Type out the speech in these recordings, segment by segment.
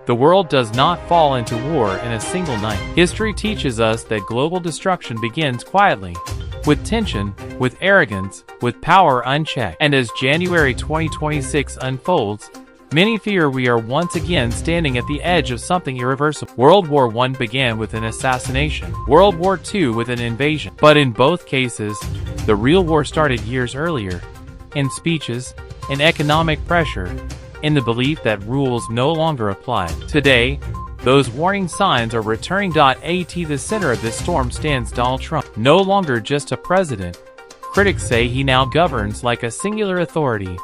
The world does not fall into war in a single night. History teaches us that global destruction begins quietly, with tension, with arrogance, with power unchecked. And as January 2026 unfolds, many fear we are once again standing at the edge of something irreversible. World War I began with an assassination, World War II with an invasion. But in both cases, the real war started years earlier, in speeches, in economic pressure, in the belief that rules no longer apply. Today, those warning signs are returning. At the center of this storm stands Donald Trump, no longer just a president. Critics say he now governs like a singular authority,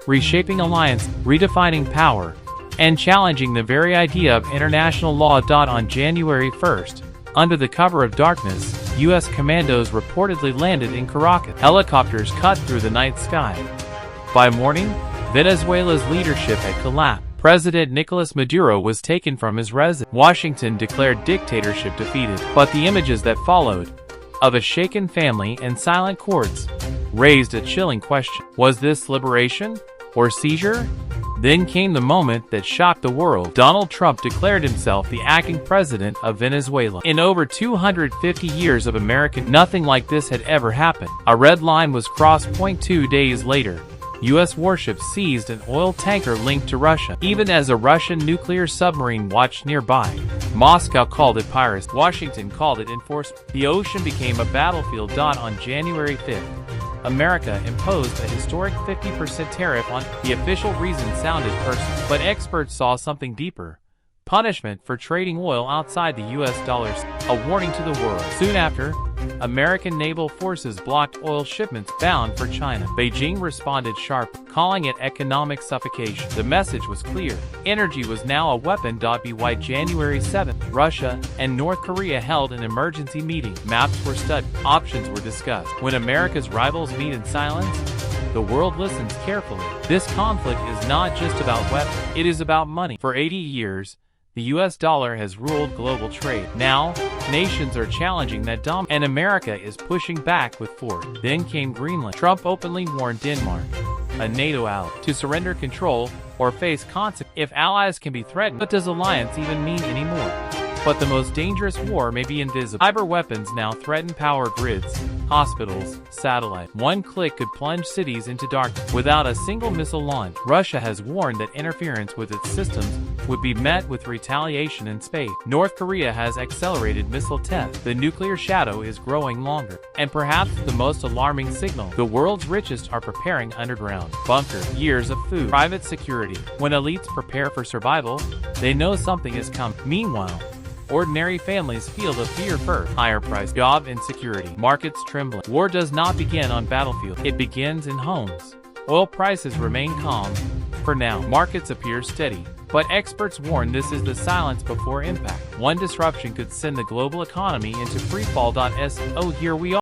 reshaping alliance, redefining power, and challenging the very idea of international law. On January 1st, under the cover of darkness, U.S. commandos reportedly landed in Caracas. Helicopters cut through the night sky. By morning, Venezuela's leadership had collapsed. President Nicolas Maduro was taken from his residence. Washington declared dictatorship defeated. But the images that followed, of a shaken family and silent courts, raised a chilling question. Was this liberation or seizure? Then came the moment that shocked the world. Donald Trump declared himself the acting president of Venezuela. In over 250 years of American, nothing like this had ever happened. A red line was crossed. 2 days later, U.S. warships seized an oil tanker linked to Russia. Even as a Russian nuclear submarine watched nearby, Moscow called it piracy. Washington called it enforcement. The ocean became a battlefield. On January 5th, America imposed a historic 50% tariff on. The official reason sounded personal, but experts saw something deeper. Punishment for trading oil outside the U.S. dollars, a warning to the world. Soon after, American naval forces blocked oil shipments bound for China. Beijing responded sharply, calling it economic suffocation. The message was clear. Energy was now a weapon. By January 7th, Russia and North Korea held an emergency meeting. Maps were studied. Options were discussed. When America's rivals meet in silence, the world listens carefully. This conflict is not just about weapons. It is about money. For 80 years, the U.S. dollar has ruled global trade. Now, nations are challenging that dominance, and America is pushing back with force. Then came Greenland. Trump openly warned Denmark, a NATO ally, to surrender control or face consequences. If allies can be threatened, what does alliance even mean anymore? But the most dangerous war may be invisible. Cyber weapons now threaten power grids, hospitals, satellites. One click could plunge cities into darkness. Without a single missile launch, Russia has warned that interference with its systems would be met with retaliation in space. North Korea has accelerated missile tests. The nuclear shadow is growing longer. And perhaps the most alarming signal, the world's richest are preparing underground bunkers, years of food, private security. When elites prepare for survival, they know something is coming. Meanwhile, ordinary families feel the fear first. Higher price, job insecurity, markets trembling. War does not begin on battlefields. It begins in homes. Oil prices remain calm. For now, markets appear steady. But experts warn this is the silence before impact. One disruption could send the global economy into freefall. So here we are.